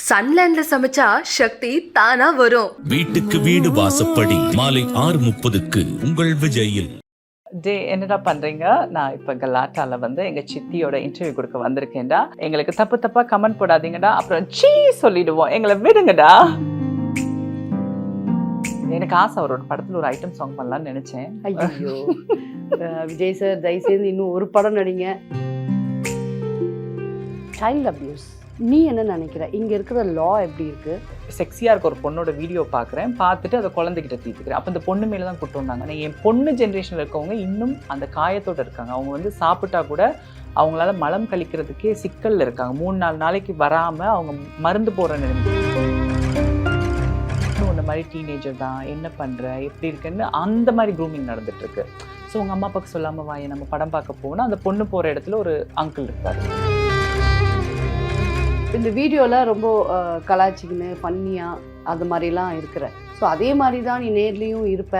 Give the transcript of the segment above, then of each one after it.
சன்லேண்ட்ல சமைச்சா சக்தி தானா வரும். வீட்டுக்கு வீடு வாசப்படி மாலை 6:30க்கு உங்கள் விஜயில். என்னடா பண்றீங்க? நான் இப்ப கலாட்டால வந்து எங்க சித்தியோட இன்டர்வியூ கொடுக்க வந்திருக்கேன்டா. எங்களுக்கு தப்பா கமெண்ட் போடாதீங்கடா, அப்புறம் சீ சொல்லிடுவோம், எங்களை விடுங்கடா. எனக்கு ஆசை அவரோட படத்துல ஒரு ஐட்டம் சாங் பண்ணலாம்னு நினைச்சேன். ஐயோ விஜய் சார் தயவு செய்து இன்னும் ஒரு படம் நடிங்க. சைல்ட் அபியூஸ் நீ என்ன நினைக்கிற? இங்க இருக்கிற லா எப்படி இருக்கு? செக்ஸியா இருக்க ஒரு பொண்ணோட வீடியோ பாக்குறேன், பார்த்துட்டு அதை குழந்தைகிட்ட தீர்த்துக்கிறேன். அப்ப இந்த பொண்ணு மேல தான் குட்டு வந்தாங்க. என் பொண்ணு ஜென்ரேஷன்ல இருக்கவங்க இன்னும் அந்த காயத்தோட இருக்காங்க. அவங்க வந்து சாப்பிட்டா கூட அவங்களால மலம் கழிக்கிறதுக்கே சிக்கல்ல இருக்காங்க. 3-4 நாளைக்கு வராம அவங்க மருந்து போடுற நிலைமை. இந்த மாதிரி டீனேஜர் தான், என்ன பண்ற, எப்படி இருக்குன்னு அந்த மாதிரி க்ரூமிங் நடந்துட்டு இருக்கு. ஸோ உங்க அம்மா அப்பாவுக்கு சொல்லாம வாங்க, நம்ம படம் பார்க்க போனா அந்த பொண்ணு போற இடத்துல ஒரு அங்கிள் இருப்பாரு. இந்த வீடியோவில் ரொம்ப கலாச்சிக்கின்னு ஃபன்னியாக அது மாதிரிலாம் இருக்கிற. ஸோ அதே மாதிரி தான் நீ நேர்லேயும் இருப்ப.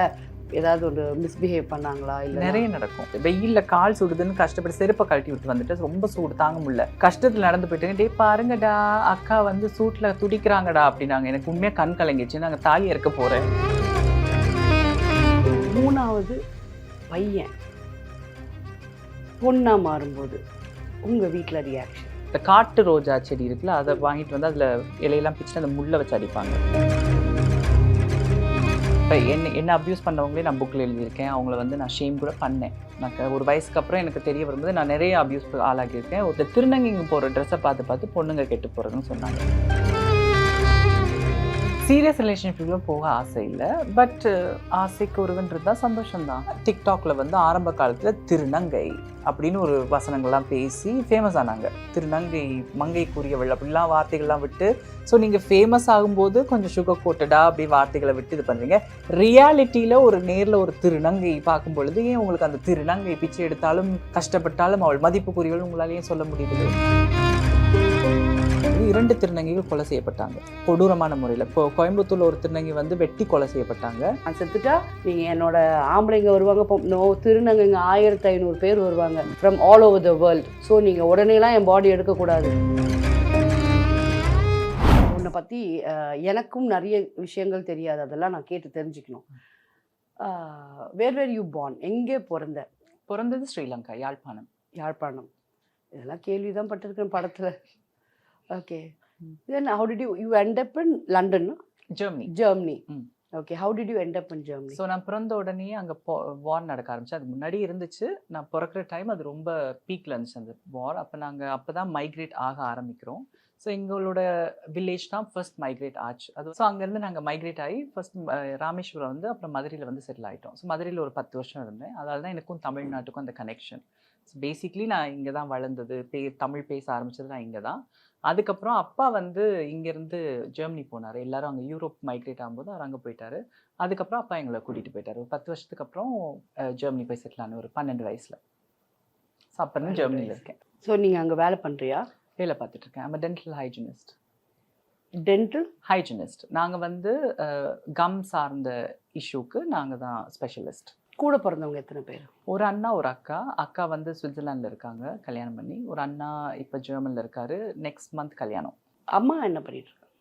ஏதாவது ஒரு மிஸ்பிஹேவ் பண்ணாங்களா? இல்லை நிறைய நடக்கும். வெயில்ல கால் சுடுதுன்னு கஷ்டப்பட்டு செருப்பை கழட்டி விட்டு வந்துட்டு ரொம்ப சூடு தாங்க முடியல, கஷ்டத்தில் நடந்து போயிட்டு டே பாருங்கடா அக்கா வந்து சூட்டில் துடிக்கிறாங்கடா அப்படின்னாங்க. எனக்கு உண்மையாக கண் கலங்கிடுச்சு. நாங்கள் தாலி இறக்க போகிறேன். 3வது பையன் பொண்ணா மாறும்போது உங்கள் வீட்டில் ரியாக்ஷன்? இந்த காட்டு ரோஜா செடி இருக்குல்ல, அதை வாங்கிட்டு வந்து அதில் இலையெல்லாம் பிச்சுட்டு அந்த முள்ளை வச்சு அடிப்பாங்க. இப்போ என்ன அப்யூஸ் பண்ணவங்களே நான் புக்கில் எழுதியிருக்கேன். அவங்கள வந்து நான் ஷேம் கூட பண்ணேன். நான் ஒரு வயசுக்கு அப்புறம் எனக்கு தெரிய வரும்போது நான் நிறைய அப்யூஸ் ஆளாகியிருக்கேன். ஒரு திருநங்கைங்க போகிற ட்ரெஸ்ஸை பார்த்து பொண்ணுங்க கெட்டு போகிறதுன்னு சொன்னாங்க. சீரியஸ் ரிலேஷன்ஷிப்பில் போக ஆசை இல்லை, பட் ஆசைக்கு ஒருவன்றது தான் சந்தோஷம்தான். டிக்டாக்ல வந்து ஆரம்ப காலத்தில் திருநங்கை அப்படின்னு ஒரு வசனங்கள்லாம் பேசி ஃபேமஸ் ஆனாங்க. திருநங்கை, மங்கைக்குரியவள் அப்படிலாம் வார்த்தைகள்லாம் விட்டு. ஸோ நீங்கள் ஃபேமஸ் ஆகும்போது கொஞ்சம் சுகர் கோட்டடா அப்படி வார்த்தைகளை விட்டு இது பண்ணுறீங்க. ரியாலிட்டியில் ஒரு நேரில் ஒரு திருநங்கை பார்க்கும் பொழுது ஏன் உங்களுக்கு அந்த திருநங்கை பிச்சை எடுத்தாலும் கஷ்டப்பட்டாலும் அவள் மதிப்புக்குரியவள் உங்களாலேயே சொல்ல முடியுது? 2 திருநங்கைகள் கொலை செய்யப்பட்டாங்க கொடூரமான முறையில். இப்போ கோயம்புத்தூர்ல ஒரு திருநங்கை வந்து வெட்டி கொலை செய்யப்பட்டாங்க. செத்துட்டா நீங்கள் என்னோட ஆம்பளைங்க வருவாங்க, திருநங்கைங்க 1500 பேர் வருவாங்க from all over the world. So நீங்கள் உடனேலாம் என் பாடி எடுக்கக்கூடாது. உன்னை பற்றி எனக்கும் நிறைய விஷயங்கள் தெரியாது, அதெல்லாம் நான் கேட்டு தெரிஞ்சுக்கணும். Where you born? எங்கே பிறந்தது ஸ்ரீலங்கா, யாழ்ப்பாணம். இதெல்லாம் கேள்வி தான் பட்டிருக்கேன் படத்தில். Okay. Then how did you end up in London? No? Germany. Okay. How did you end up in Germany? So நான் பிறந்த உடனே அங்கே வார் நடக்க ஆரம்பிச்சு. அது முன்னாடி இருந்துச்சு, நான் பிறக்கிற டைம் அது ரொம்ப பீக்கில் இருந்துச்சு அந்த வார். அப்போ தான் மைக்ரேட் ஆக ஆரம்பிக்கிறோம். ஸோ எங்களோட வில்லேஜ் தான் ஃபர்ஸ்ட் மைக்ரேட் ஆச்சு. அது ஸோ அங்கேருந்து நாங்கள் மைக்ரேட் ஆகி ஃபர்ஸ்ட் ராமேஸ்வரம் வந்து அப்புறம் மதுரையில் வந்து செட்டில் ஆகிட்டோம். ஸோ மதுரையில் ஒரு 10 வருஷம் இருந்தேன். அதால் தான் எனக்கும் தமிழ்நாட்டுக்கும் அந்த கனெக்ஷன். ஸோ பேசிக்லி நான் இங்கே தான் வளர்ந்தது, தமிழ் பேச ஆரம்பித்தது நான் இங்கே தான். அதுக்கப்புறம் அப்பா வந்து இங்கேருந்து ஜெர்மனி போனார். எல்லாரும் அங்கே யூரோப் மைக்ரேட் ஆகும்போது அவர் அங்கே போயிட்டார். அதுக்கப்புறம் அப்பா எங்களை கூட்டிகிட்டு போயிட்டார். ஒரு 10 வருஷத்துக்கு அப்புறம் ஜெர்மனி போய் செட்டில் ஆன ஒரு 12 வயசில். ஸோ அப்போ நான் ஜெர்மனியில் இருக்கேன். ஸோ நீங்கள் அங்கே வேலை பண்ணுறியா? வேலை பார்த்துட்ருக்கேன். I'm dental hygienist. நாங்கள் வந்து கம் சார்ந்த இஷ்யூக்கு நாங்கள் தான் ஸ்பெஷலிஸ்ட். கூட பிறந்தவங்க எத்தனை பேர்? ஒரு அண்ணா ஒரு அக்கா வந்து சுவிட்சர்லாண்டில் இருக்காங்க கல்யாணம் பண்ணி. ஒரு அண்ணா இப்போ ஜெர்மனியில் இருக்காரு. நெக்ஸ்ட் மந்த் கல்யாணம். அம்மா என்ன பண்ணிட்டு இருக்காங்க?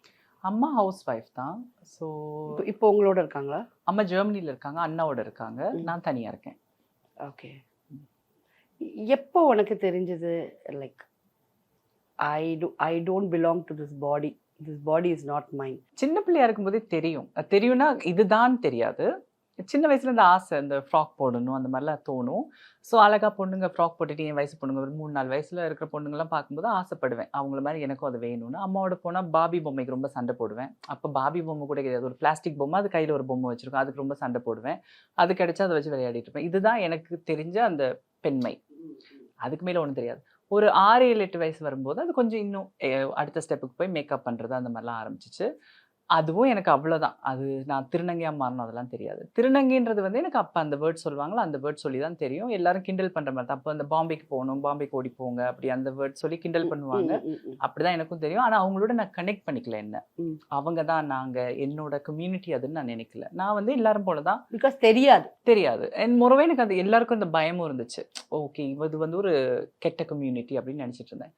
அம்மா ஹவுஸ் ஒய்ஃப் தான். ஸோ இப்போ உங்களோட இருக்காங்களா? அம்மா ஜெர்மனியில் இருக்காங்க, அண்ணாவோட இருக்காங்க, நான் தனியாக இருக்கேன். ஓகே. எப்போ உனக்கு தெரிஞ்சது like I don't belong to this body is not mind? சின்ன பிள்ளையா இருக்கும்போதே தெரியும்னா இதுதான் தெரியாது. சின்ன வயசுல இந்த ஆசை, இந்த ஃப்ராக் போடணும் அந்த மாதிரிலாம் தோணும். ஸோ அழகா பொண்ணுங்க ஃப்ராக் போட்டுட்டு என் வயசு பொண்ணுங்க ஒரு 3-4 வயசுல இருக்கிற பொண்ணுங்கலாம் பார்க்கும்போது ஆசைப்படுவேன், அவங்கள மாதிரி எனக்கும் அது வேணும்னு. அம்மாவோட போனால் பாபி பொம்மைக்கு ரொம்ப சண்டை போடுவேன். அப்போ பாபி பொம்மை கூட கிடையாது, ஒரு பிளாஸ்டிக் பொம்மை, அது கையில் ஒரு பொம்மை வச்சிருக்கோம், அதுக்கு ரொம்ப சண்டை போடுவேன். அது கிடைச்சா அதை வச்சு விளையாடிட்டு இருப்பேன். இதுதான் எனக்கு தெரிஞ்ச அந்த பெண்மை. அதுக்கு மேலே ஒன்றும் தெரியாது. ஒரு 6-7-8 வயசு வரும்போது அது கொஞ்சம் இன்னும் அடுத்த ஸ்டெப்புக்கு போய் மேக்கப் பண்ணுறது அந்த மாதிரிலாம் ஆரம்பிச்சிச்சு. அதுவும் எனக்கு அவ்வளோதான். அது நான் திருநங்கையாக மாறணும் அதெல்லாம் தெரியாது. திருநங்கைன்றது வந்து எனக்கு அப்போ அந்த வேர்ட் சொல்லுவாங்களா, அந்த வேர்ட் சொல்லி தான் தெரியும். எல்லாரும் கிண்டல் பண்ணுற மாதிரி தான். அப்போ அந்த பாம்பேக்கு போகணும், பாம்பேக்கு ஓடி போங்க அப்படி அந்த வேர்ட் சொல்லி கிண்டல் பண்ணுவாங்க. அப்படிதான் எனக்கும் தெரியும். ஆனால் அவங்களோட நான் கனெக்ட் பண்ணிக்கல. என்ன அவங்க தான் நாங்கள், என்னோட கம்யூனிட்டி அதுன்னு நான் நினைக்கல. நான் வந்து எல்லாரும் போல தான். பிகாஸ் தெரியாது. என் முறவே எனக்கு அது எல்லாருக்கும் இந்த பயமும் இருந்துச்சு. ஓகே, இது வந்து ஒரு கெட்ட கம்யூனிட்டி அப்படின்னு நினச்சிட்டு இருந்தேன்.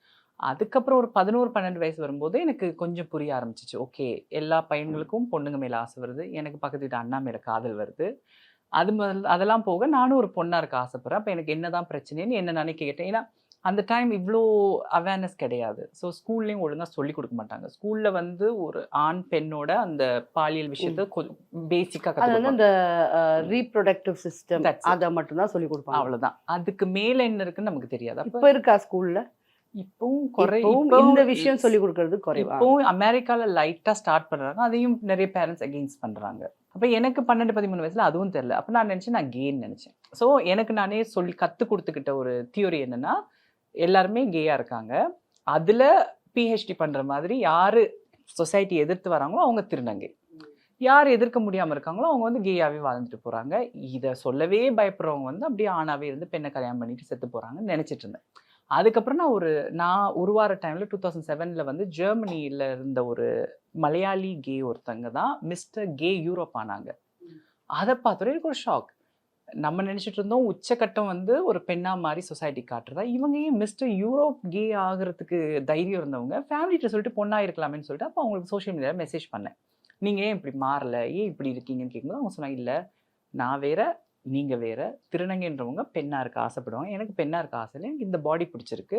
அதுக்கப்புறம் ஒரு 11-12 வயசு வரும்போது எனக்கு கொஞ்சம் புரிய ஆரம்பிச்சிச்சு. ஓகே, எல்லா பையன்களுக்கும் பொண்ணுங்க மேல ஆசை வருது. எனக்கு பக்கத்து வீட்டு அண்ணா மேல காதல் வருது. அதெல்லாம் போக நானும் ஒரு பொண்ணா இருக்க ஆசைப்படுறேன். அப்ப எனக்கு என்னதான் பிரச்சனைன்னு என்ன நானே கேட்டேன். ஏன்னா, அந்த டைம் இவ்ளோ அவேர்னஸ் கிடையாது. ஸோ ஸ்கூல்லயும் ஒழுங்கா சொல்லிக் குடுக்க மாட்டாங்க. ஸ்கூல்ல வந்து ஒரு ஆண், பெண்ணோட அந்த பாலியல் விஷயத்த பேசிக்கா அது வந்து கத்துக் அந்த ரீப்ரொடக்டிவ் சிஸ்டம் That's it. அத மட்டும் தான் சொல்லிக் கொடுப்பாங்க. அவ்வளவுதான். அதுக்கு மேல என்ன இருக்குன்னு நமக்கு தெரியாது. அப்ப இப்ப இருக்கா ஸ்கூல்ல? இப்பவும் இப்பவும் இந்த விஷயம் சொல்லிக் கொடுக்கிறது குறைவா? இப்பவும் அமெரிக்கால லைட்டா ஸ்டார்ட் பண்றாங்க. அதையும் நிறைய பேரண்ட்ஸ் அகெயின்ஸ்ட் பண்றாங்க. அப்ப எனக்கு 12-13 வயசுல அதுவும் தெரியல. அப்ப நான் நினைச்சேன் நான் கேன்னு நினைச்சேன். ஸோ எனக்கு நானே சொல்லி கத்து கொடுத்துக்கிட்ட ஒரு தியரி என்னன்னா, எல்லாருமே கேயா இருக்காங்க. அதுல பிஹெச்டி பண்ற மாதிரி யாரு சொசைட்டி எதிர்த்து வராங்களோ அவங்க திருநங்கை. யார் எதிர்க்க முடியாம இருக்காங்களோ அவங்க வந்து கேயாவே வாழ்ந்துட்டு போறாங்க. இத சொல்லவே பயப்படுறவங்க வந்து அப்படியே ஆணாவே இருந்து பெண்ணை கல்யாணம் பண்ணிட்டு செத்து போறாங்கன்னு நினைச்சிட்டு இருந்தேன். அதுக்கப்புறம் நான் உருவார டைம்ல 2007ல வந்து ஜெர்மனியில இருந்த ஒரு மலையாளி கே ஒருத்தங்க தான் மிஸ்டர் கே யூரோப் ஆனாங்க. அதை பார்த்தோட எனக்கு ஒரு ஷாக். நம்ம நினைச்சிட்டு இருந்தோம் உச்சக்கட்டம் வந்து ஒரு பெண்ணா மாதிரி சொசைட்டி காட்டுறதா, இவங்க ஏன் மிஸ்டர் யூரோப் கே ஆகிறதுக்கு தைரியம் இருந்தவங்க ஃபேமிலிட்ட சொல்லிட்டு பொண்ணா இருக்கலாமேன்னு சொல்லிட்டு அப்போ அவங்களுக்கு சோஷியல் மீடியாவில் மெசேஜ் பண்ணேன். நீங்க ஏன் இப்படி மாறல, ஏன் இப்படி இருக்கீங்கன்னு கேட்கும்போது அவங்க சொன்னாங்க, இல்லை நான் வேற நீங்க வேற, திருநங்கைன்றவங்க பெண்ணா இருக்க ஆசைப்படுவாங்க, எனக்கு பெண்ணா இருக்க ஆசை இல்லை, எனக்கு இந்த பாடி பிடிச்சிருக்கு,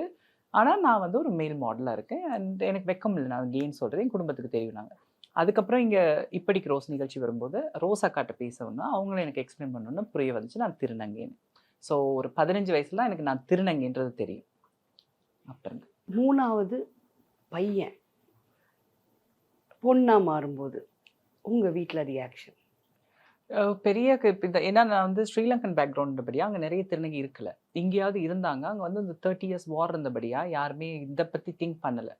ஆனா நான் வந்து ஒரு மேல் மாடலா இருக்கேன் அண்ட் எனக்கு வெக்கம் இல்லை நான் கேன்னு சொல்றது என் குடும்பத்துக்கு தெரியும். நாங்கள் அதுக்கப்புறம் இங்க இப்படிக்கு ரோஸ் நிகழ்ச்சி வரும்போது ரோஸ் அக்காட்ட பேசணும்னா அவங்களும் எனக்கு எக்ஸ்பிளைன் பண்ணணும்னு புரிய வந்துச்சு நான் திருநங்கைன்னு. ஸோ ஒரு 15 வயசுல எனக்கு நான் திருநங்கைன்றது தெரியும். அப்புறம் 3வது பையன் பொண்ணா மாறும்போது உங்க வீட்ல ரியாக்ஷன்? பெரிய ஏன்னா நான் வந்து ஸ்ரீலங்கன் பேக்ரவுண்ட்படியா அங்கே நிறைய திருநங்கை இருக்கல. எங்கேயாவது இருந்தாங்க, அங்கே வந்து இந்த 30 years வார் இருந்தபடியா யாருமே இதை பற்றி திங்க் பண்ணலை.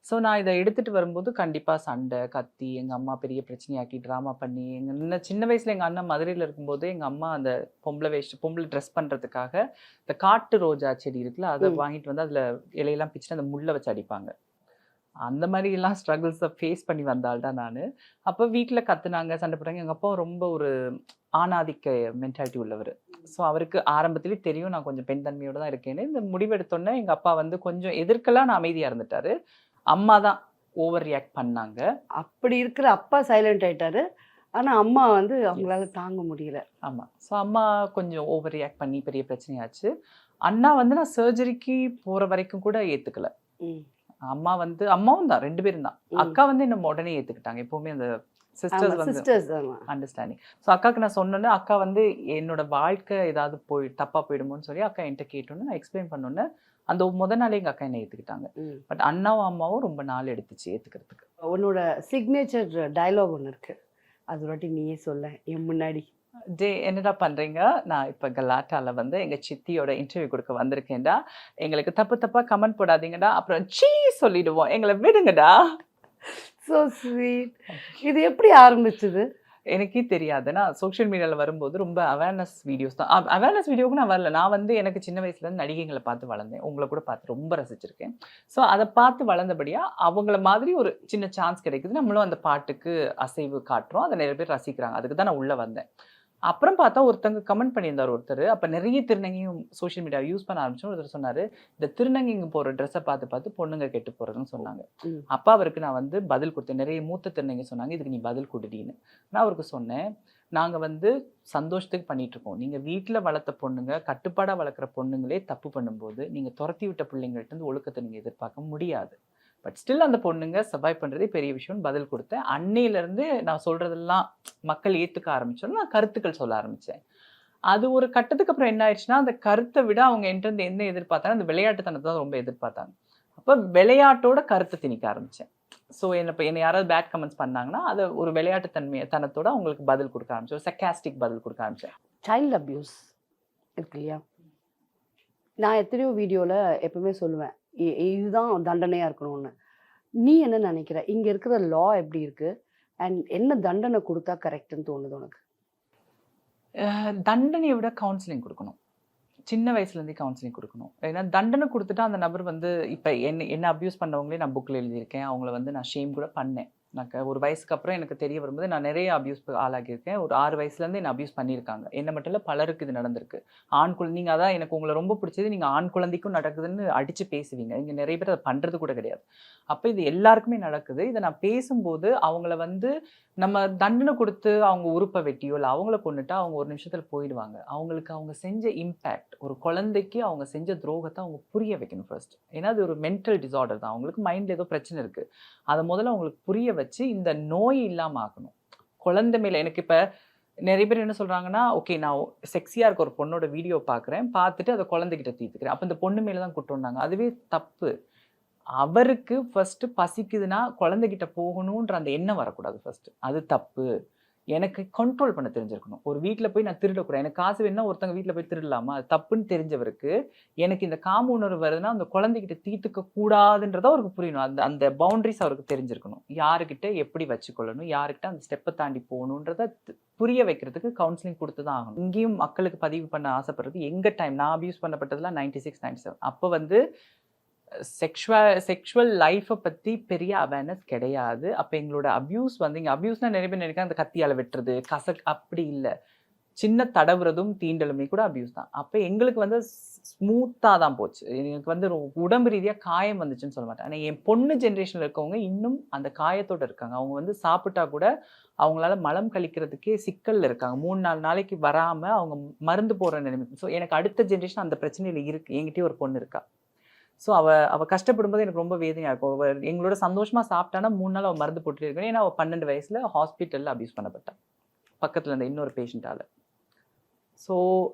ஸோ நான் இதை எடுத்துகிட்டு வரும்போது கண்டிப்பாக சண்டை கத்தி எங்கள் அம்மா பெரிய பிரச்சனையாக்கி ட்ராமா பண்ணி எங்கள் சின்ன வயசில் எங்கள் அண்ணன் மதுரையில் இருக்கும்போது எங்கள் அம்மா அந்த பொம்பளை ட்ரெஸ் பண்ணுறதுக்காக இந்த காட்டு ரோஜா செடி இருக்குல்ல அதை வாங்கிட்டு வந்து அதில் இலையெல்லாம் பிச்சுட்டு அந்த முள்ளை வச்சு அடிப்பாங்க. அந்த மாதிரிலாம் ஸ்ட்ரகிள்ஸை ஃபேஸ் பண்ணி வந்தால் தான் நான். அப்போ வீட்டில் கத்துனாங்க, சண்டை போட்டாங்க. எங்கள் அப்பா ரொம்ப ஒரு ஆணாதிக்க மென்டாலிட்டி உள்ளவர். ஸோ அவருக்கு ஆரம்பத்திலே தெரியும் நான் கொஞ்சம் பெண் தன்மையோடு தான் இருக்கேன்னு. இந்த முடிவெடுத்தோன்னே எங்கள் அப்பா வந்து கொஞ்சம் எதிர்க்கலாம், நான் அமைதியாக இருந்துட்டாரு. அம்மா தான் ஓவர் ரியாக்ட் பண்ணாங்க. அப்படி இருக்கிற அப்பா சைலண்ட் ஆயிட்டாரு, ஆனா அம்மா வந்து அவங்களால தாங்க முடியல. ஆமாம். ஸோ அம்மா கொஞ்சம் ஓவர் ரியாக்ட் பண்ணி பெரிய பிரச்சனையாச்சு. அண்ணா வந்து நான் சர்ஜரிக்கு போகிற வரைக்கும் கூட ஏற்றுக்கல. அம்மா வந்து அம்மாவும் தான் 2 பேரும் தான். அக்கா வந்து என்ன உடனே ஏற்றுக்கிட்டாங்க. எப்போவுமே அந்த சிஸ்டர்ஸ் அண்டர்ஸ்டாண்டிங். ஸோ அக்காவுக்கு நான் சொன்னோன்னே அக்கா வந்து என்னோட வாழ்க்கை ஏதாவது தப்பாக போயிடுமோன்னு சொல்லி அக்கா என்கிட்ட கேட்டோன்னு நான் எக்ஸ்பிளைன் பண்ணோன்னே அந்த முத நாளே எங்கள் அக்கா என்ன ஏற்றுக்கிட்டாங்க. பட் அண்ணாவும் அம்மாவும் ரொம்ப நாள் எடுத்துச்சு ஏற்றுக்கிறதுக்கு. உன்னோட சிக்னேச்சர் டயலாக் ஒன்று இருக்கு, அது ஒரு வாட்டி நீயே சொல்ல என் முன்னாடி. என்னடா பண்றீங்க, நான் இப்போ கலாட்டால வந்து எங்க சித்தியோட இன்டர்வியூ கொடுக்க வந்திருக்கேன்டா, எங்களுக்கு தப்பா கமெண்ட் போடாதீங்கடா, அப்புறம் சீ சொல்லிடுவோம், எங்களை விடுங்கடா. So sweet. இது எப்படி ஆரம்பிச்சது? எனக்கே தெரியாது. நான் சோஷியல் மீடியாவில் வரும்போது ரொம்ப அவேர்னஸ் வீடியோஸ் தான். அவேர்னஸ் வீடியோவுக்கு நான் வரல. நான் வந்து எனக்கு சின்ன வயசுலேருந்து நடிகைகளை பார்த்து வளர்ந்தேன். உங்களை கூட பார்த்து ரொம்ப ரசிச்சிருக்கேன். ஸோ அதை பார்த்து வளர்ந்தபடியாக அவங்கள மாதிரி ஒரு சின்ன சான்ஸ் கிடைக்குது. நம்மளும் அந்த பாட்டுக்கு அசைவு காட்டுறோம், அதை நிறைய பேர் ரசிக்கிறாங்க. அதுக்கு தான் நான் உள்ளே வந்தேன். அப்புறம் பார்த்தா ஒருத்தங்க கமெண்ட் பண்ணியிருந்தார் ஒருத்தர். அப்போ நிறைய திருநங்கையும் சோஷியல் மீடியா யூஸ் பண்ண ஆரம்பிச்சோம். ஒருத்தர் சொன்னார், இந்த திருநங்கைங்க போகிற ட்ரெஸ்ஸை பார்த்து பொண்ணுங்க கெட்டு போகிறதுன்னு சொன்னாங்க. அப்போ அவருக்கு நான் வந்து பதில் கொடுத்தேன். நிறைய மூத்த திருநங்கை சொன்னாங்க, இதுக்கு நீ பதில் கொடுடின்னு. நான் அவருக்கு சொன்னேன், நாங்கள் வந்து சந்தோஷத்துக்கு பண்ணிகிட்ருக்கோம். நீங்கள் வீட்டில் வளர்த்த பொண்ணுங்க, கட்டுப்பாடாக வளர்க்குற பொண்ணுங்களே தப்பு பண்ணும்போது நீங்கள் துரத்தி விட்ட பிள்ளைங்கள்ட்ட ஒழுக்கத்தை நீங்கள் எதிர்பார்க்க முடியாது. பட் ஸ்டில் அந்த பொண்ணுங்க சர்வைவ் பண்ணுறதே பெரிய விஷயம்னு பதில் கொடுத்தேன். அன்னையிலேருந்து நான் சொல்கிறதெல்லாம் மக்கள் ஏற்றுக்க ஆரம்பிச்சோன்னு நான் கருத்துக்கள் சொல்ல ஆரம்பித்தேன். அது ஒரு கட்டத்துக்கு அப்புறம் என்ன ஆயிடுச்சுன்னா, அந்த கருத்தை விட அவங்க என்கிட்ட என்ன எதிர்பார்த்தாங்க, அந்த விளையாட்டுத்தனத்தை தான் ரொம்ப எதிர்பார்த்தாங்க. அப்போ விளையாட்டோட கருத்தை திணிக்க ஆரம்பித்தேன். ஸோ என்னை யாராவது பேட் கமெண்ட்ஸ் பண்ணாங்கன்னா அதை ஒரு விளையாட்டுத்தனத்தோட அவங்களுக்கு பதில் கொடுக்க ஆரம்பிச்சேன், ஒரு சர்காஸ்டிக் பதில் கொடுக்க ஆரம்பித்தேன். சைல்டு அப்யூஸ் இருக்கு இல்லையா? நான் எத்தனையோ வீடியோவில் எப்பவுமே சொல்லுவேன், இதுதான் தண்டனையாக இருக்கணும்னு. நீ என்ன நினைக்கிற, இங்கே இருக்கிற லா எப்படி இருக்கு அண்ட் என்ன தண்டனை கொடுத்தா கரெக்டுன்னு தோணுது உனக்கு? தண்டனையை விட கவுன்சிலிங் கொடுக்கணும். சின்ன வயசுலேருந்தே கவுன்சிலிங் கொடுக்கணும். ஏன்னா தண்டனை கொடுத்துட்டா அந்த நபர் வந்து இப்போ என்ன அப்யூஸ் பண்ணவங்களே நான் புக்கில் எழுதியிருக்கேன், அவங்கள வந்து நான் ஷேம் கூட பண்ணேன். நான் ஒரு வயசுக்கு அப்புறம் எனக்கு தெரிய வரும்போது நான் நிறைய அபியூஸ் ஆளாகியிருக்கேன். ஒரு 6 வயசுலேருந்து என்ன அபியூஸ் பண்ணியிருக்காங்க. என்ன மட்டும் இல்லை, பலருக்கு இது நடந்திருக்கு. ஆண் குழந்தை நீங்கள் அதான் எனக்கு உங்களை ரொம்ப பிடிச்சது, நீங்கள் ஆண் குழந்தைக்கும் நடக்குதுன்னு அடித்து பேசுவீங்க. இங்கே நிறைய பேர் அதை பண்ணுறது கூட கிடையாது. அப்போ இது எல்லாருக்குமே நடக்குது. இதை நான் பேசும்போது அவங்கள வந்து நம்ம தண்டனை கொடுத்து அவங்க உறுப்பை வெட்டியோ இல்லை அவங்கள கொண்டுட்டா அவங்க ஒரு நிமிஷத்தில் போயிடுவாங்க. அவங்களுக்கு அவங்க செஞ்ச இம்பேக்ட், ஒரு குழந்தைக்கு அவங்க செஞ்ச துரோகத்தை அவங்க புரிய வைக்கணும் ஃபர்ஸ்ட். ஏன்னா அது ஒரு மென்டல் டிசார்டர் தான். அவங்களுக்கு மைண்டில் ஏதோ பிரச்சனை இருக்குது. அதை முதல்ல அவங்களுக்கு புரிய வச்சு இந்த நோய் இல்லாமல் ஆக்கணும். குழந்தை மேலே எனக்கு இப்போ நிறைய பேர் என்ன சொல்கிறாங்கன்னா, ஓகே நான் செக்ஸியாக இருக்க ஒரு பொண்ணோட வீடியோ பார்க்குறேன், பார்த்துட்டு அதை குழந்தைகிட்ட தீர்த்துக்கிறேன், அப்போ இந்த பொண்ணு மேலே தான் குற்றம்னாங்க. அதுவே தப்பு. அவருக்கு ஃபர்ஸ்ட் பசிக்குதுன்னா குழந்தைகிட்ட போகணுன்ற அந்த எண்ணம் வரக்கூடாது ஃபர்ஸ்ட். அது தப்பு. எனக்கு கண்ட்ரோல் பண்ண தெரிஞ்சிருக்கணும். ஒரு வீட்டில் போய் நான் திருடக்கூடாது. எனக்கு காசு வேணும்னா ஒருத்தங்க வீட்டில் போய் திருடலாமா? அது தப்புன்னு தெரிஞ்சவருக்கு எனக்கு இந்த காம உணர்வு வருதுன்னா அந்த குழந்தைகிட்ட தீர்த்துக்க கூடாதுன்றத அவருக்கு புரியணும். அந்த அந்த பவுண்டரிஸ் அவருக்கு தெரிஞ்சிருக்கணும். யாருக்கிட்ட எப்படி வச்சுக்கொள்ளணும், யாருக்கிட்ட அந்த ஸ்டெப்பை தாண்டி போகணுன்றத புரிய வைக்கிறதுக்கு கவுன்சிலிங் கொடுத்து தான் ஆகணும். இங்கேயும் மக்களுக்கு பதிவு பண்ண ஆசைப்படுறது எங்கள் டைம் நான் அபியூஸ் பண்ணப்பட்டதுலாம் 96, 97. அப்போ வந்து செக்ஷுவல் லைஃப்பை பற்றி பெரிய அவேர்னஸ் கிடையாது. அப்போ எங்களோட அபியூஸ் வந்து இங்கே அபியூஸ்னால் நிறைய பேர் நினைக்க அந்த கத்தியால் வெட்டுறது அப்படி இல்லை. சின்ன தடவுறதும் தீண்டலுமே கூட அபியூஸ் தான். அப்போ எங்களுக்கு வந்து ஸ்மூத்தாக தான் போச்சு. எனக்கு வந்து உடம்பு ரீதியாக காயம் வந்துச்சுன்னு சொல்ல மாட்டேன். ஆனால் என் பொண்ணு ஜென்ரேஷனில் இருக்கவங்க இன்னும் அந்த காயத்தோடு இருக்காங்க. அவங்க வந்து சாப்பிட்டா கூட அவங்களால மலம் கழிக்கிறதுக்கே சிக்கலில் இருக்காங்க. 3-4 நாளைக்கு வராமல் அவங்க மருந்து போடுற நிலைமை. ஸோ எனக்கு அடுத்த ஜென்ரேஷன் அந்த பிரச்சனையில் இருக்குது. என்கிட்டயே ஒரு பொண்ணு இருக்கா. ஸோ அவள் கஷ்டப்படும்போது எனக்கு ரொம்ப வேதனையாக இருக்கும். அவள் எங்களோட சந்தோஷமாக சாப்பிட்டானா 3 நாள் அவள் மருந்து போட்டுட்டு இருக்கணும். ஏன்னா அவள் 12 வயசில் ஹாஸ்பிட்டலில் அபியூஸ் பண்ணப்பட்டான் பக்கத்தில் இருந்த இன்னொரு பேஷண்ட்டால். ஸோ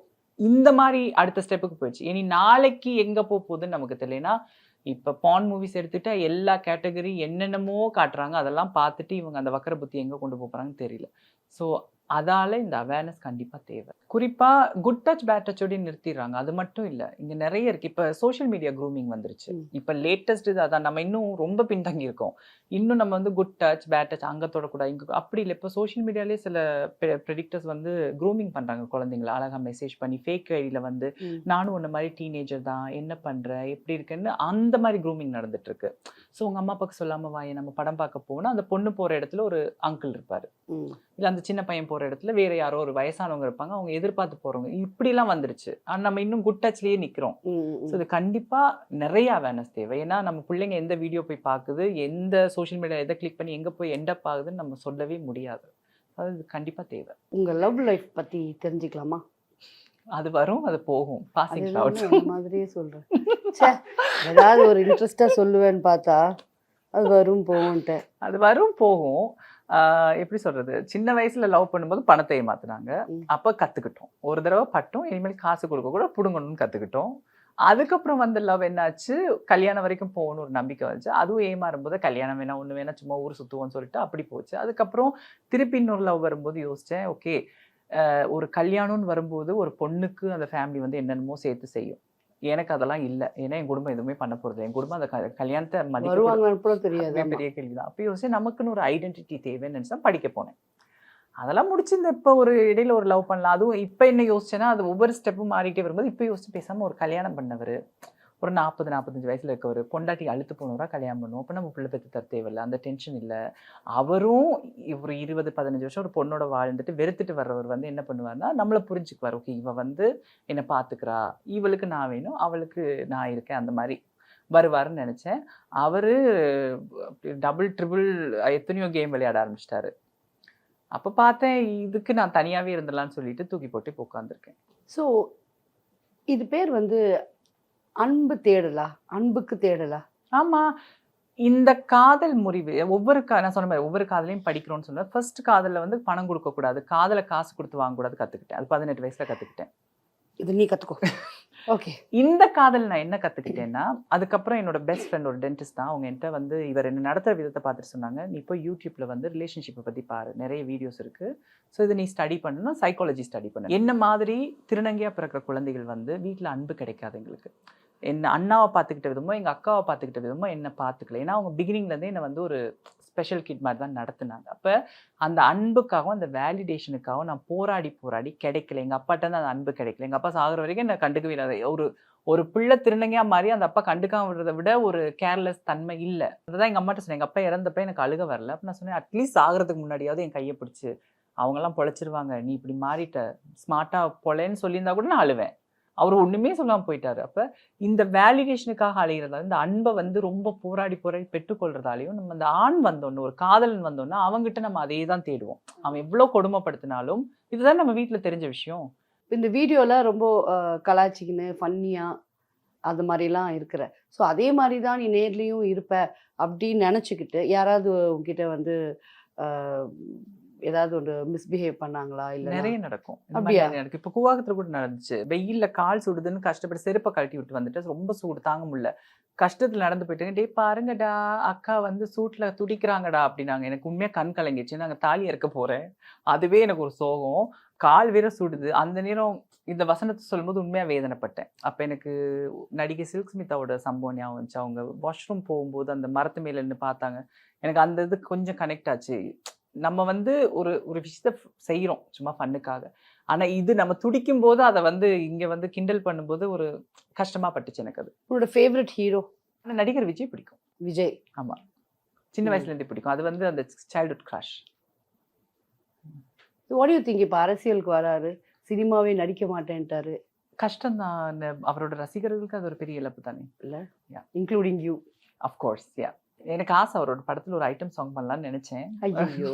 இந்த மாதிரி அடுத்த ஸ்டெப்புக்கு போயிடுச்சு. இனி நாளைக்கு எங்கே போகுதுன்னு நமக்கு தெரியலனா, இப்போ பான் மூவிஸ் எடுத்துகிட்டா எல்லா கேட்டகரி என்னென்னமோ காட்டுறாங்க. அதெல்லாம் பார்த்துட்டு இவங்க அந்த வக்கர புத்தி எங்கே கொண்டு போகிறாங்கன்னு தெரியல. ஸோ அதால் இந்த அவேர்னஸ் கண்டிப்பாக தேவை. குறிப்பாக குட் டச் பேட் டச்சோடய நிறுத்திடுறாங்க. அது மட்டும் இல்லை, இங்கே நிறைய இருக்குது. இப்போ சோஷியல் மீடியா க்ரூமிங் வந்துருச்சு. இப்போ லேட்டஸ்ட் இது அதான். நம்ம இன்னும் ரொம்ப பின்தங்கி இருக்கோம். இன்னும் நம்ம வந்து குட் டச் பேட் டச் அங்கே தொடக்கூடாது இங்கே அப்படி இல்லை. இப்போ சோஷியல் மீடியாலே சில ப்ரெடிக்டர்ஸ் வந்து க்ரூமிங் பண்ணுறாங்க குழந்தைங்களை. அழகாக மெசேஜ் பண்ணி ஃபேக் ஐடியில் வந்து நானும் ஒன்று மாதிரி டீனேஜர் தான், என்ன பண்ணுற எப்படி இருக்குன்னு அந்த மாதிரி க்ரூமிங் நடந்துட்டுருக்கு. ஸோ உங்கள் அம்மா அப்பாவுக்கு சொல்லாமல் வாங்க நம்ம படம் பார்க்க போனால் அந்த பொண்ணு போகிற இடத்துல ஒரு அங்கிள் இருப்பார், இல்லை அந்த சின்ன பையன் போகிற இடத்துல வேற யாரோ ஒரு வயசானவங்க இருப்பாங்க, அவங்க எதிர்பார்த்து போறவங்க. இப்படிலாம் வந்துருச்சு. ஆனால் நம்ம இன்னும் குட் டச்லயே நிற்கிறோம். ஸோ இது கண்டிப்பா நிறைய அவேர்னஸ் தேவை. ஏன்னா நம்ம பிள்ளைங்க எந்த வீடியோ போய் பார்க்குது, எந்த சோஷியல் மீடியா எதை கிளிக் பண்ணி எங்கே போய் எண்ட் அப் ஆகுதுன்னு நம்ம சொல்லவே முடியாது. அது கண்டிப்பா தேவை. உங்க லவ் லைஃப் பத்தி தெரிஞ்சுக்கலாமா? அது வரும், அது போகும். பாசிங் கிளவுட்ஸ் மாதிரியே சொல்றேன். ஏதாவது ஒரு இன்ட்ரெஸ்டா சொல்லுவேன்னு பார்த்தா அது வரும் போகும்ட்டு. அது வரும் போகும். எப்படி சொல்றது, சின்ன வயசுல லவ் பண்ணும்போது பணத்தை ஏமாத்துனாங்க. அப்ப கத்துக்கிட்டோம். ஒரு தடவை பட்டும், இனிமேல் காசு கொடுக்க கூட புடுங்கணும்னு கத்துக்கிட்டோம். அதுக்கப்புறம் வந்து லவ் என்னாச்சு, கல்யாணம் வரைக்கும் போகணும்னு ஒரு நம்பிக்கை வந்துச்சு. அதுவும் ஏமாறும்போது கல்யாணம் வேணா ஒன்று வேணா சும்மா ஊர் சுற்றுவோம்னு சொல்லிட்டு அப்படி போச்சு. அதுக்கப்புறம் திருப்பி இன்னொரு லவ் வரும்போது யோசித்தேன், ஓகே ஒரு கல்யாணம்னு வரும்போது ஒரு பொண்ணுக்கு அந்த ஃபேமிலி வந்து என்னென்னமோ சேர்த்து செய்யும். எனக்கு அதெல்லாம் இல்லை. ஏன்னா என் குடும்பம் எதுவுமே பண்ண போகிறது. என் குடும்பம் அந்த கல்யாணத்தை மதிப்பு தெரியாது. பெரிய கேள்விதான். அப்போ யோசிச்சு நமக்குன்னு ஒரு ஐடென்டிட்டி தேவைன்னு நினச்சா படிக்க போனேன். அதெல்லாம் முடிச்சு இந்த இப்போ ஒரு இடையில ஒரு லவ் பண்ணலாம். அதுவும் இப்போ என்ன யோசிச்சேன்னா, அது ஒவ்வொரு ஸ்டெப்பும் மாறிட்டே வரும்போது இப்போ யோசிச்சு பேசாமல் ஒரு கல்யாணம் பண்ணவர், ஒரு 40-45 வயசில் இருக்கவர், பொண்டாட்டி அழுத்து போனவராக கல்யாணம் பண்ணுவோம். அப்போ நம்ம பிள்ளை பெற்று தர தேவையில்லை, அந்த டென்ஷன் இல்லை. அவரும் ஒரு 20-15 வருஷம் ஒரு பொண்ணோட வாழ்ந்துட்டு வெறுத்துட்டு வர்றவர் வந்து என்ன பண்ணுவார்னா, நம்மளை புரிஞ்சுக்குவார். ஓகே இவ வந்து என்னை பார்த்துக்கிறா, இவளுக்கு நான் வேணும், அவளுக்கு நான் இருக்கேன், அந்த மாதிரி வருவாருன்னு நினச்சேன். அவர் டபுள் ட்ரிபிள் எத்தனையோ கேம் விளையாட ஆரம்பிச்சிட்டாரு. அப்போ பார்த்தேன், இதுக்கு நான் தனியாகவே இருந்துடலான்னு சொல்லிட்டு தூக்கி போட்டு இப்போ உட்காந்துருக்கேன். ஸோ இது பேர் வந்து அன்பு தேடலா, அன்புக்கு தேடலா? ஆமாம், இந்த காதல் முறிவு ஒவ்வொரு நான் சொன்ன மாதிரி ஒவ்வொரு காதலையும் படிக்கிறோன்னு சொன்னேன். ஃபர்ஸ்ட் காதலில் வந்து பணம் கொடுக்கக்கூடாது, காதலை காசு கொடுத்து வாங்கக்கூடாது கற்றுக்கிட்டேன். அது 18 வயசில் கற்றுக்கிட்டேன். இது நீ கற்றுக்கோ. ஓகே. இந்த காதல் நான் என்ன கற்றுக்கிட்டேன்னா, அதுக்கப்புறம் என்னோட பெஸ்ட் ஃப்ரெண்ட் ஒரு டென்டிஸ்ட் தான். அவங்க என்கிட்ட வந்து இவர் என்ன நடத்துகிற விதத்தை பார்த்துட்டு சொன்னாங்க, நீ இப்போ யூடியூப்பில் வந்து ரிலேஷன்ஷிப்பை பற்றி பாரு, நிறைய வீடியோஸ் இருக்குது. ஸோ இதை நீ ஸ்டடி பண்ணணும்னா சைக்காலஜி ஸ்டடி பண்ணு. என்ன மாதிரி திருநங்கையாக பிறக்கிற குழந்தைகள் வந்து வீட்டில் அன்பு கிடைக்காது. எங்களுக்கு என்ன அண்ணாவை பார்த்துக்கிட்ட விதமோ எங்கள் அக்காவை பார்த்துக்கிட்ட விதமோ என்னை பார்த்துக்கல. ஏன்னா அவங்க பிகினிங்லேருந்தே என்னை வந்து ஒரு ஸ்பெஷல் கிட் மாதிரி தான் நடத்துனாங்க. அப்போ அந்த அன்புக்காகவும் அந்த வேலிடேஷனுக்காகவும் நான் போராடி கிடைக்கல. எங்கள் அப்பாட்ட தான் அந்த அன்பு கிடைக்கல. எங்கள் அப்பா சாகுற வரைக்கும் என்ன கண்டுக்கவே இல்லை. ஒரு பிள்ளை திருநங்கையா மாறி அந்த அப்பா கண்டுக்காம விடுறதை விட ஒரு கேர்லெஸ் தன்மை இல்லை. அதுதான் எங்கள் அம்மாட்ட சொன்னேன். எங்கள் அப்பா இறந்தப்ப எனக்கு அழுக வரல. அப்போ நான் சொன்னேன், அட்லீஸ்ட் சாகிறதுக்கு முன்னாடியாவது என் கையை பிடிச்சி அவங்கெல்லாம் பொழைச்சிருவாங்க, நீ இப்படி மாறிட்ட, ஸ்மார்ட்டாக பொழைன்னு சொல்லியிருந்தா கூட நான் அழுவேன். அவர் ஒன்றுமே சொல்லாமல் போயிட்டாரு. அப்போ இந்த வேலிடேஷனுக்காக அழைகிறதால, இந்த அன்பை வந்து ரொம்ப போராடி பெற்றுக்கொள்றதாலையும், நம்ம அந்த ஆண் வந்தோன்னு, ஒரு காதலன் வந்தோன்னா அவங்ககிட்ட நம்ம அதே தான் தேடுவோம். அவன் எவ்வளோ கொடுமைப்படுத்தினாலும் இதுதான் நம்ம வீட்டில் தெரிஞ்ச விஷயம். இந்த வீடியோல ரொம்ப கலாய்ச்சிக்கின்னு ஃபன்னியாக அது மாதிரிலாம் இருக்கிற. ஸோ அதே மாதிரி தான் நீ நேர்லேயும் இருப்ப அப்படின்னு நினச்சிக்கிட்டு யாராவது உங்ககிட்ட வந்து ஏதாவது ஒரு மிஸ்பிஹேவ் பண்ணாங்களா? இல்லை நிறைய நடக்கும். அப்படியா? எனக்கு இப்போ கூவாகத்தில் கூட நடந்துச்சு. வெயில்ல கால் சுடுதுன்னு கஷ்டப்பட்டு செருப்பை கழட்டி விட்டு வந்துட்டு ரொம்ப சூடு தாங்க முடியல. கஷ்டத்தில் நடந்து போயிட்டு, டே பாருங்கடா அக்கா வந்து சூட்டில் துடிக்கிறாங்கடா அப்படின்னாங்க. எனக்கு உண்மையாக கண் கலங்கிடுச்சு. நாங்கள் தாலி இறக்க போகிறேன், அதுவே எனக்கு ஒரு சோகம். கால் வேற சுடுது. அந்த நேரம் இந்த வசனத்தை சொல்லும்போது உண்மையாக வேதனைப்பட்டேன். அப்போ எனக்கு நடிகை சில்க் ஸ்மிதாவோட சம்பவம் ஞாபகம் வந்துச்சு. அவங்க வாஷ்ரூம் போகும்போது அந்த மரத்து மேல நின்று பார்த்தாங்க. எனக்கு அந்த இது கொஞ்சம் கனெக்ட் ஆச்சு. நம்ம வந்து ஒரு விஷயத்த செய்கிறோம் சும்மா ஃபன்னுக்காக. ஆனால் இது நம்ம துடிக்கும் போது அதை வந்து இங்கே வந்து கிண்டல் பண்ணும்போது ஒரு கஷ்டமாக பட்டுச்சு எனக்கு. அது உங்களோட ஃபேவரட் ஹீரோ? நடிகர் விஜய் பிடிக்கும். விஜய். ஆமாம், சின்ன வயசுலேருந்து பிடிக்கும். அது வந்து அந்த childhood crash. What you think? இப்போ அரசியலுக்கு வராரு, சினிமாவே நடிக்க மாட்டேன்ட்டாரு. கஷ்டம்தான். அவரோட ரசிகர்களுக்கு அது ஒரு பெரிய இழப்பு தானே. இல்லை, இன்க்ளூடிங் யூ. அஃப்கோர்ஸ், யா. எனக்கு ஆசை அவரோட படத்தில் ஒரு ஐட்டம் சாங் பண்ணலான்னு நினச்சேன். ஐயோ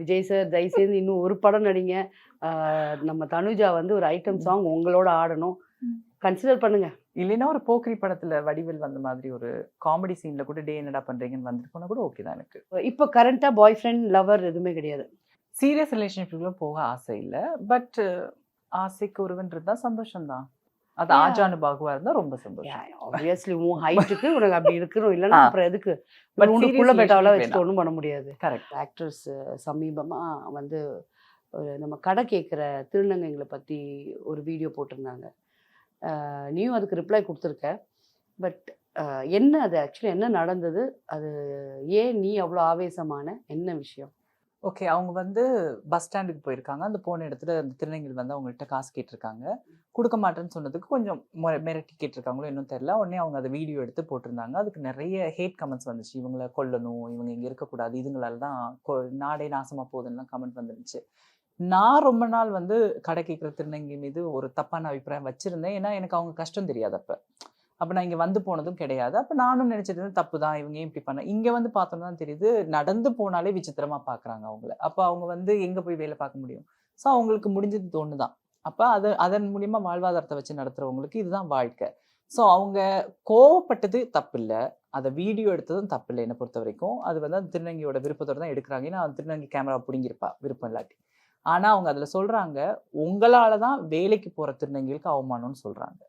விஜய் சார், தயவுசெய்து இன்னும் ஒரு படம் நடிங்க. நம்ம தனுஜா வந்து ஒரு ஐட்டம் சாங் உங்களோட ஆடணும், கன்சிடர் பண்ணுங்க. இல்லைன்னா ஒரு போக்கிரி படத்தில் வடிவேல் வந்த மாதிரி ஒரு காமெடி சீனில் கூட டே என்னடா பண்ணுறீங்கன்னு வந்துட்டு போனால் கூட ஓகே தான் எனக்கு. இப்போ கரண்ட்டாக பாய் ஃப்ரெண்ட் லவர் எதுவுமே கிடையாது? சீரியஸ் ரிலேஷன்ஷிப்ல போக ஆசை இல்லை. பட் ஆசைக்கு ஒருவன்றது தான் சந்தோஷம்தான். அது ஆஜானு பாகுவா இருந்தா ரொம்ப சந்தோஷம். ஆப்வியஸ்லி உன் ஹைட்டுக்கு உனக்கு அப்படி இருக்கணும். இல்லைன்னா அப்புறம் எதுக்கு உள்ள பெட்டாவெல்லாம் வச்சுட்டு ஒன்றும் பண்ண முடியாது. கரெக்ட். ஆக்ட்ரஸ் சமீபமாக வந்து நம்ம கடை கேட்குற திருநங்கைகளை பற்றி ஒரு வீடியோ போட்டிருந்தாங்க. நீயும் அதுக்கு ரிப்ளை கொடுத்துருக்க. பட் என்ன அது ஆக்சுவலி என்ன நடந்தது? அது ஏன் நீ அவ்வளோ ஆவேசமான என்ன விஷயம்? ஓகே, அவங்க வந்து பஸ் ஸ்டாண்டுக்கு போயிருக்காங்க. அந்த போன இடத்துல அந்த திருநங்கைகள் வந்து அவங்கள்ட்ட காசு கேட்டிருக்காங்க. கொடுக்க மாட்டேன்னு சொன்னதுக்கு கொஞ்சம் மிரட்டி கேட்டிருக்காங்களோ இன்னும் தெரியல. உடனே அவங்க அதை வீடியோ எடுத்து போட்டிருந்தாங்க. அதுக்கு நிறைய ஹேட் கமெண்ட்ஸ் வந்துச்சு. இவங்களை கொல்லணும், இவங்க இங்கே இருக்கக்கூடாது, இதுங்களால தான் நாடே நாசமாக போகுதுன்னு கமெண்ட் வந்துருந்துச்சு. நான் ரொம்ப நாள் வந்து கடை கேட்குற திருநங்கை மீது ஒரு தப்பான அபிப்பிராயம் வச்சுருந்தேன். ஏன்னா எனக்கு அவங்க கஷ்டம் தெரியாது. அப்போ நான் இங்கே வந்து போனதும் கிடையாது. அப்போ நானும் நினச்சிட்டு தப்பு தான், இவங்க ஏன் இப்படி பண்ண. இங்கே வந்து பார்த்தோம்னா தான் தெரியுது, நடந்து போனாலே விசித்திரமாக பார்க்குறாங்க அவங்கள. அப்போ அவங்க வந்து எங்கே போய் வேலை பார்க்க முடியும்? ஸோ அவங்களுக்கு முடிஞ்சது ஒன்று தான். அப்போ அதன் மூலிமா வாழ்வாதாரத்தை வச்சு நடத்துகிறவங்களுக்கு இதுதான் வாழ்க்கை. ஸோ அவங்க கோவப்பட்டது தப்பு இல்லை, அதை வீடியோ எடுத்ததும் தப்பு இல்லை என்னை பொறுத்த வரைக்கும். அது வந்து அந்த திருநங்கையோட விருப்பத்தோடு தான் எடுக்கிறாங்க. ஏன்னா அந்த திருநங்கை கேமரா பிடிங்கிருப்பா விருப்பம் இல்லாட்டி. ஆனால் அவங்க அதில் சொல்கிறாங்க, உங்களால் தான் வேலைக்கு போகிற திருநங்கைகளுக்கு அவமானம்னு சொல்கிறாங்க.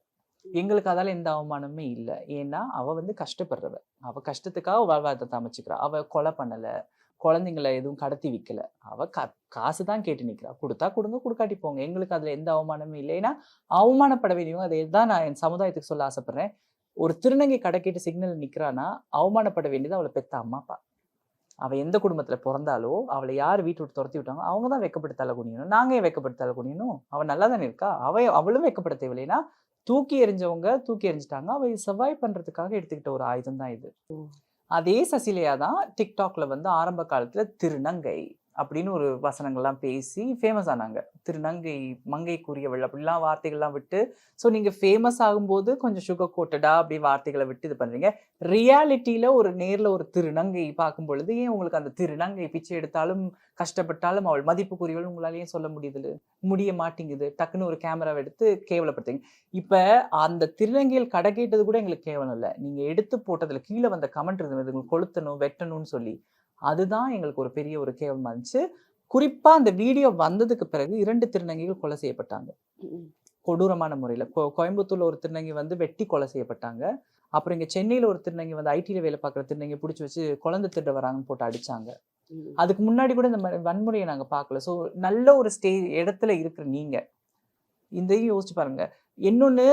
எங்களுக்கு அதால எந்த அவமானமே இல்லை. ஏன்னா அவள் வந்து கஷ்டப்படுறவ, அவள் கஷ்டத்துக்காக வாழ்வாதாரத்தை அமைச்சுக்கிறா. அவள் கொலை பண்ணலை, குழந்தைங்களை எதுவும் கடத்தி விற்கலை. அவள் காசு தான் கேட்டு நிற்கிறா. கொடுத்தா கொடுங்க, கொடுக்காட்டி போங்க. எங்களுக்கு அதில் எந்த அவமானமே இல்லை. ஏன்னா அவமானப்பட வேண்டியவங்க, அதை தான் நான் என் சமுதாயத்துக்கு சொல்ல ஆசைப்படுறேன். ஒரு திருநங்கை கடை கேட்டு சிக்னல் நிற்கிறான்னா அவமானப்பட வேண்டியது அவளை பெத்த அம்மா அப்பா. அவள் எந்த குடும்பத்தில் பிறந்தாலோ அவளை யார் வீட்டு விட்டு துரத்தி விட்டாங்க அவங்க தான் வெக்கப்பட்டு தலை குனியணும். நாங்கள் ஏன் வெக்கப்பட்டு தலை குனியணும்? அவள் நல்லா தானே இருக்கா. அவளும் வெக்கப்பட தேவையில்லைன்னா தூக்கி எறிஞ்சவங்க தூக்கி எறிஞ்சிட்டாங்க. அவள் சர்வைவ் பண்ணுறதுக்காக எடுத்துக்கிட்ட ஒரு ஆயுதம் தான் இது. அதே சசிலையா தான் டிக்டாக்ல வந்து ஆரம்ப காலத்தில் திருநங்கை அப்படின்னு ஒரு வசனங்கள்லாம் பேசி ஃபேமஸ் ஆனாங்க. திருநங்கை, மங்கைக்குரியவள் அப்படிலாம் வார்த்தைகள்லாம் விட்டு. ஸோ நீங்கள் ஃபேமஸ் ஆகும்போது கொஞ்சம் சுகர் கோட்டடா அப்படி வார்த்தைகளை விட்டு இது பண்ணுறீங்க. ரியாலிட்டியில் ஒரு நேரில் ஒரு திருநங்கை பார்க்கும் பொழுது ஏன் உங்களுக்கு அந்த திருநங்கை பிச்சை எடுத்தாலும் கஷ்டப்பட்டாலும் அவள் மதிப்புக்குரியவள் உங்களாலேயே சொல்ல முடிய மாட்டேங்குது. டக்குன்னு ஒரு கேமராவை எடுத்து கேவலப்படுத்துங்க. இப்போ அந்த திருநங்கையில் கடை கேட்டது கூட எங்களுக்கு கேவலம் இல்லை. நீங்கள் எடுத்து போட்டதில் கீழே வந்த கமெண்ட் இருந்தது, உங்களுக்கு கொளுத்தணும் வெட்டணும்னு சொல்லி. அதுதான் எங்களுக்கு ஒரு பெரிய ஒரு கேவலமாக இருந்துச்சு. குறிப்பாக அந்த வீடியோ வந்ததுக்கு பிறகு 2 திருநங்கைகள் கொலை செய்யப்பட்டாங்க கொடூரமான முறையில். கோயம்புத்தூர்ல ஒரு திருநங்கை வந்து வெட்டி கொலை செய்யப்பட்டாங்க. அப்புறம் இங்கே சென்னையில் ஒரு திருநங்கை வந்து ஐடியில் வேலை பார்க்குற திருநங்கை பிடிச்சி வச்சு குழந்தை திருட வராங்கன்னு போட்டு அடிச்சாங்க. அதுக்கு முன்னாடி கூட இந்த மாதிரி வன்முறையை நாங்கள் பார்க்கல. ஸோ நல்ல ஒரு இடத்துல இருக்கிற நீங்கள் இதையும் யோசிச்சு பாருங்க. இன்னொன்னு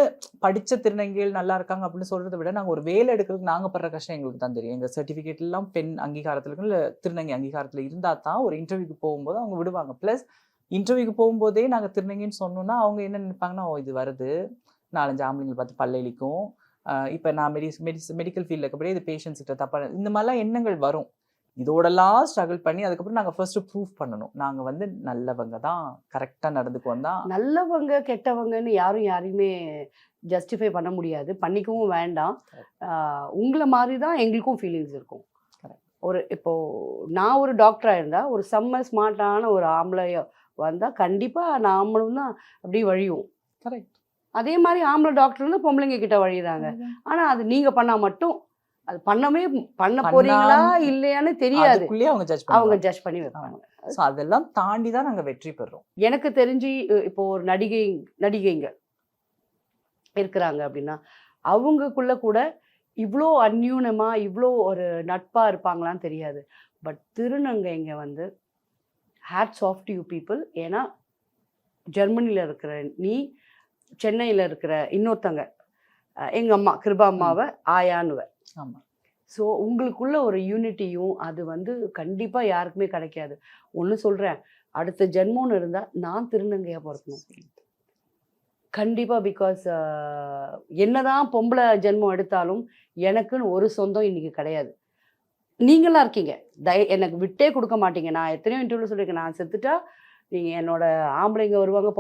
படிச்ச திருநங்கைகள் நல்லா இருக்காங்க அப்படின்னு சொல்றதை விட நாங்க ஒரு வேலை எடுக்கிறதுக்கு நாங்க படுற கஷ்டம் எங்களுக்கு தான் தெரியும். எங்க சர்டிஃபிகேட் எல்லாம் பெண் அங்கீகாரத்துல இருக்கு, இல்ல திருநங்கை அங்கீகாரத்துல இருந்தா தான் ஒரு இன்டர்வியூக்கு போகும்போது அவங்க விடுவாங்க. பிளஸ் இன்டர்வியூக்கு போகும்போதே நாங்க திருநங்கைன்னு சொன்னோம்னா அவங்க என்ன நினைப்பாங்கன்னா, ஓ இது வருது 4-5 ஆம்பளைங்களை பார்த்து பல்லிக்கும், இப்போ நான் மெடிக்கல் ஃபீல்டில் இருக்கப்படியே இது பேஷண்ட்ஸ் கிட்ட தப்பா இந்த மாதிரிலாம் எண்ணங்கள் வரும். இதோடலாம் ஸ்ட்ரகிள் பண்ணி அதுக்கப்புறம் நாங்கள் ஃபர்ஸ்ட் ப்ரூவ் பண்ணணும் நாங்கள் வந்து நல்லவங்க தான், கரெக்டாக நடந்துக்குவோம் தான். நல்லவங்க கெட்டவங்கன்னு யாரையுமே ஜஸ்டிஃபை பண்ண முடியாது, பண்ணிக்கவும் வேண்டாம். உங்களை மாதிரி தான் எங்களுக்கும் ஃபீலிங்ஸ் இருக்கும். இப்போ நான் ஒரு டாக்டராக இருந்தால் ஒரு செம்ம ஸ்மார்ட்டான ஒரு ஆம்பளையோ வந்தால் கண்டிப்பாக நாமளும் தான் அப்படி வழியும். கரெக்ட். அதே மாதிரி ஆம்பளை டாக்டர் வந்து பொம்பளைங்க கிட்ட வழிகிறாங்க. ஆனால் அது நீங்கள் பண்ணால் மட்டும் அது பண்ண போறீங்களா இல்லையான்னு தெரியாது, அவங்க ஜட்ஜ் பண்ணி வைப்பாங்க. ஸோ அதெல்லாம் தாண்டி தான் நாங்கள் வெற்றி பெறுறோம். எனக்கு தெரிஞ்சு இப்போ ஒரு நடிகைங்க இருக்கிறாங்க அப்படின்னா அவங்களுக்குள்ள கூட இவ்வளோ அந்யூனமா இவ்வளோ ஒரு நட்பா இருப்பாங்களான்னு தெரியாது. பட் திருநங்கைங்க வந்து hats off to you people. ஏன்னா ஜெர்மனியில் இருக்கிற நீ, சென்னையில் இருக்கிற இன்னொருத்தங்க எங்கள் அம்மா கிருபா அம்மாவை ஆயான்னுவ. ஆமாம். ஸோ உங்களுக்குள்ள ஒரு யூனிட்டியும் அது வந்து கண்டிப்பாக யாருக்குமே கிடைக்காது. ஒன்று சொல்கிறேன், அடுத்த ஜென்மம்னு இருந்தால் நான் திருநங்கையாக பிறக்கணும் கண்டிப்பாக. பிகாஸ் என்னதான் பொம்பளை ஜென்மம் எடுத்தாலும் எனக்குன்னு ஒரு சொந்தம் இன்னைக்கு கிடையாது. நீங்களாம் இருக்கீங்க, எனக்கு விட்டே கொடுக்க மாட்டீங்க. நான் எத்தனையோ இன்டர்வியூ சொல்லியிருக்கேன், நான் செத்துட்டா நீங்கள் என்னோட ஆம்பளைங்க வருவாங்க,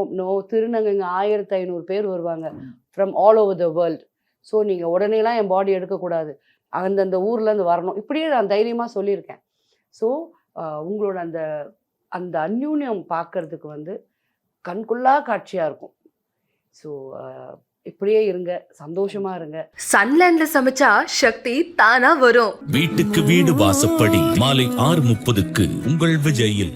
திருநங்கைங்க 1500 பேர் வருவாங்க from all over the world. So நீங்கள் உடனேலாம் என் பாடி எடுக்கக்கூடாது, அந்தந்த ஊர்லேருந்து வரணும், இப்படியே நான் தைரியமாக சொல்லியிருக்கேன். ஸோ உங்களோட அந்த அந்த அந்யூன்யம் பார்க்கறதுக்கு வந்து கண்குள்ளா காட்சியாக இருக்கும். ஸோ இப்படியே இருங்க, சந்தோஷமா இருங்க. சன்லேண்ட்ல சமைச்சா சக்தி தானா வரும். வீட்டுக்கு வீடு வாசப்படி மாலை 6:30க்கு உங்கள் விஜயில்.